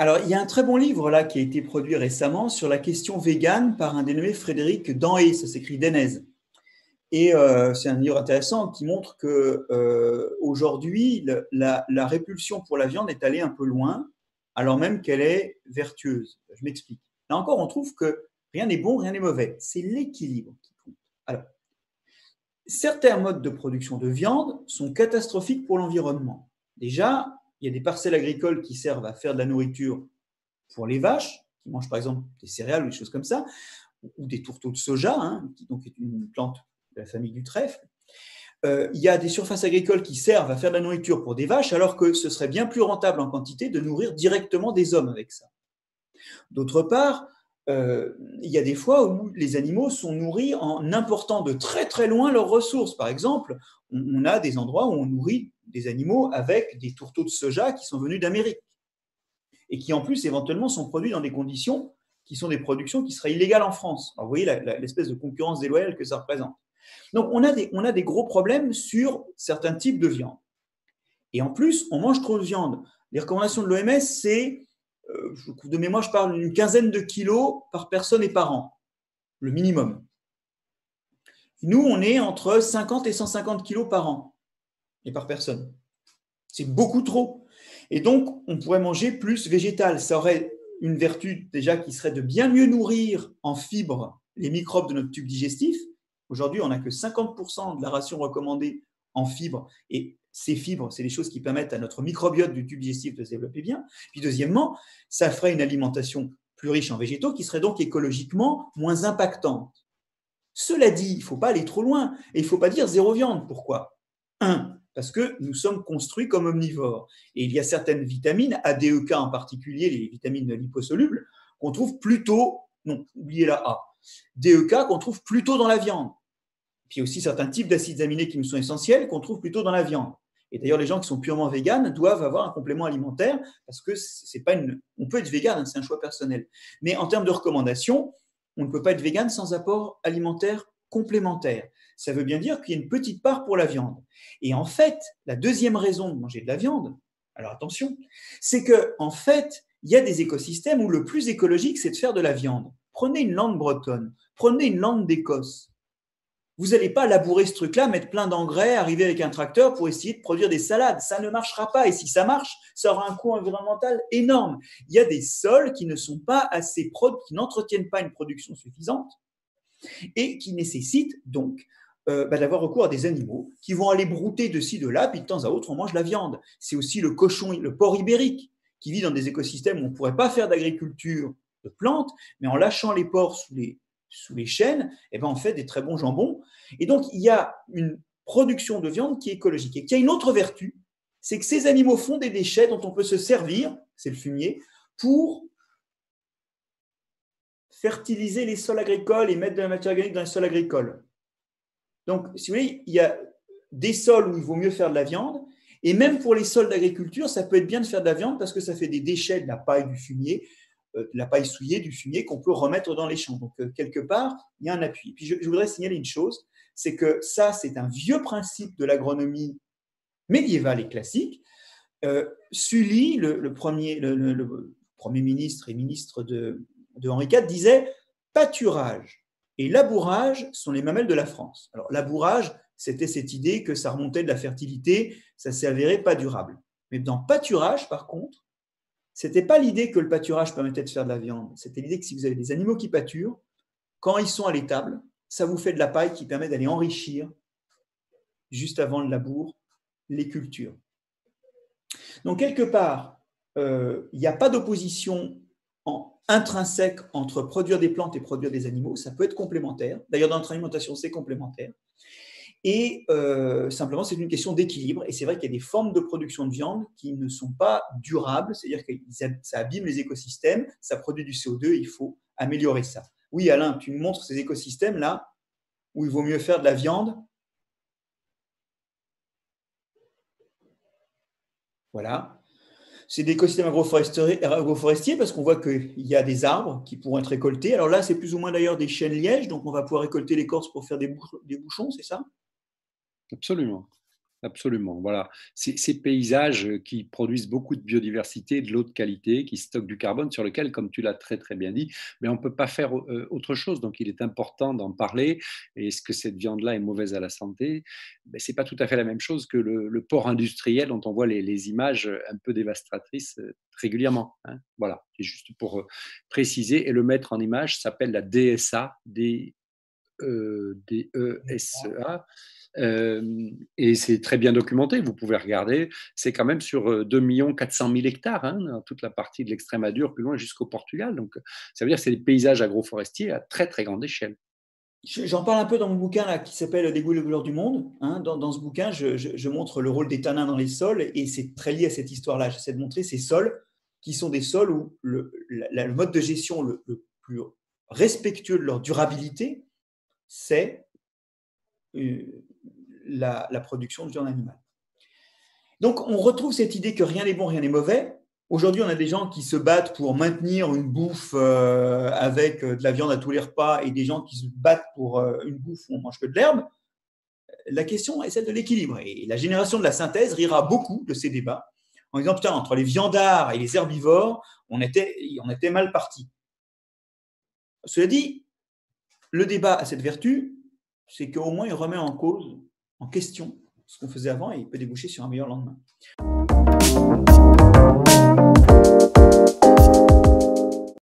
Alors, il y a un très bon livre là qui a été produit récemment sur la question végane par un dénommé Frédéric Danhé, ça s'écrit Denez. Et c'est un livre intéressant qui montre que aujourd'hui, la répulsion pour la viande est allée un peu loin, alors même qu'elle est vertueuse. Je m'explique. Là encore, on trouve que rien n'est bon, rien n'est mauvais. C'est l'équilibre qui compte. Alors, certains modes de production de viande sont catastrophiques pour l'environnement. Déjà, il y a des parcelles agricoles qui servent à faire de la nourriture pour les vaches, qui mangent par exemple des céréales ou des choses comme ça, ou des tourteaux de soja, hein, qui donc est une plante de la famille du trèfle. Il y a des surfaces agricoles qui servent à faire de la nourriture pour des vaches, alors que ce serait bien plus rentable en quantité de nourrir directement des hommes avec ça. D'autre part, il y a des fois où les animaux sont nourris en important de très très loin leurs ressources. Par exemple, on a des endroits où on nourrit des animaux avec des tourteaux de soja qui sont venus d'Amérique et qui en plus éventuellement sont produits dans des conditions qui sont des productions qui seraient illégales en France. Alors vous voyez l'espèce de concurrence déloyale que ça représente. Donc on a des gros problèmes sur certains types de viande. Et en plus, on mange trop de viande. Les recommandations de l'OMS, c'est, de mémoire, je parle d'une quinzaine de kilos par personne et par an, le minimum. Nous, on est entre 50 et 150 kilos par an et par personne. C'est beaucoup trop. Et donc, on pourrait manger plus végétal. Ça aurait une vertu déjà qui serait de bien mieux nourrir en fibres les microbes de notre tube digestif. Aujourd'hui, on n'a que 50% de la ration recommandée en fibres. Et ces fibres, c'est les choses qui permettent à notre microbiote du tube digestif de se développer bien. Puis deuxièmement, ça ferait une alimentation plus riche en végétaux qui serait donc écologiquement moins impactante. Cela dit, il ne faut pas aller trop loin. Et il ne faut pas dire zéro viande. Pourquoi ? Parce que nous sommes construits comme omnivores. Et il y a certaines vitamines, ADEK en particulier, les vitamines liposolubles, qu'on trouve plutôt, non, oubliez la A, DEK qu'on trouve plutôt dans la viande. Puis aussi certains types d'acides aminés qui nous sont essentiels qu'on trouve plutôt dans la viande. Et d'ailleurs, les gens qui sont purement véganes doivent avoir un complément alimentaire parce que c'est pas une. On peut être végane, c'est un choix personnel. Mais en termes de recommandations, on ne peut pas être végane sans apport alimentaire complémentaire. Ça veut bien dire qu'il y a une petite part pour la viande. Et en fait, la deuxième raison de manger de la viande, alors attention, c'est que en fait, il y a des écosystèmes où le plus écologique, c'est de faire de la viande. Prenez une lande bretonne, prenez une lande d'Écosse. Vous n'allez pas labourer ce truc-là, mettre plein d'engrais, arriver avec un tracteur pour essayer de produire des salades. Ça ne marchera pas. Et si ça marche, ça aura un coût environnemental énorme. Il y a des sols qui ne sont pas assez qui n'entretiennent pas une production suffisante et qui nécessitent donc d'avoir recours à des animaux qui vont aller brouter de ci, de là, puis de temps à autre, on mange la viande. C'est aussi le cochon, le porc ibérique, qui vit dans des écosystèmes où on ne pourrait pas faire d'agriculture de plantes, mais en lâchant les porcs sous les chênes, eh ben on fait des très bons jambons. Et donc, il y a une production de viande qui est écologique et qui a une autre vertu, c'est que ces animaux font des déchets dont on peut se servir, c'est le fumier, pour fertiliser les sols agricoles et mettre de la matière organique dans les sols agricoles. Donc, si vous voulez, il y a des sols où il vaut mieux faire de la viande, et même pour les sols d'agriculture, ça peut être bien de faire de la viande parce que ça fait des déchets de la paille, du fumier, de la paille souillée, du fumier qu'on peut remettre dans les champs. Donc, quelque part, il y a un appui. Puis, je voudrais signaler une chose, c'est que ça, c'est un vieux principe de l'agronomie médiévale et classique. Sully, le premier ministre et ministre de Henri IV, disait « pâturage et labourage sont les mamelles de la France ». Alors, labourage, c'était cette idée que ça remontait de la fertilité, ça s'est avéré pas durable. Mais dans pâturage, par contre, c'était pas l'idée que le pâturage permettait de faire de la viande, c'était l'idée que si vous avez des animaux qui pâturent, quand ils sont à l'étable, ça vous fait de la paille qui permet d'aller enrichir, juste avant le labour, les cultures. Donc, quelque part, il n'y a pas d'opposition intrinsèque entre produire des plantes et produire des animaux, ça peut être complémentaire. D'ailleurs, dans notre alimentation, c'est complémentaire. Et simplement, c'est une question d'équilibre. Et c'est vrai qu'il y a des formes de production de viande qui ne sont pas durables, c'est-à-dire que ça abîme les écosystèmes, ça produit du CO2, il faut améliorer ça. Oui, Alain, tu me montres ces écosystèmes-là où il vaut mieux faire de la viande. Voilà. C'est des écosystèmes agroforestiers parce qu'on voit qu'il y a des arbres qui pourront être récoltés. Alors là, c'est plus ou moins d'ailleurs des chênes lièges, donc on va pouvoir récolter l'écorce pour faire des bouchons, c'est ça ? Absolument. Absolument, voilà. Ces paysages qui produisent beaucoup de biodiversité, de l'eau de qualité, qui stockent du carbone sur lequel, comme tu l'as très, très bien dit, mais on ne peut pas faire, autre chose. Donc il est important d'en parler. Et est-ce que cette viande-là est mauvaise à la santé? Beh, c'est pas tout à fait la même chose que le porc industriel dont on voit les images, un peu dévastatrices, régulièrement, hein. Voilà, c'est juste pour, préciser et le mettre en image s'appelle la DSA, DESA. Et c'est très bien documenté, vous pouvez regarder. C'est quand même sur 2 400 000 hectares, hein, dans toute la partie de l'Extrémadure, plus loin jusqu'au Portugal. Donc, ça veut dire que c'est des paysages agroforestiers à très, très grande échelle. J'en parle un peu dans mon bouquin là, qui s'appelle Des goûts et les couleurs du monde, hein. Dans ce bouquin, je montre le rôle des tanins dans les sols et c'est très lié à cette histoire-là. J'essaie de montrer ces sols qui sont des sols où le mode de gestion le plus respectueux de leur durabilité, c'est euh, la production de viande animale. Donc, on retrouve cette idée que rien n'est bon, rien n'est mauvais. Aujourd'hui, on a des gens qui se battent pour maintenir une bouffe avec de la viande à tous les repas et des gens qui se battent pour une bouffe où on mange que de l'herbe. La question est celle de l'équilibre. Et la génération de la synthèse rira beaucoup de ces débats en disant, putain, entre les viandards et les herbivores, on était mal partis. Cela dit, le débat a cette vertu, c'est qu'au moins il remet en cause, en question, ce qu'on faisait avant et il peut déboucher sur un meilleur lendemain.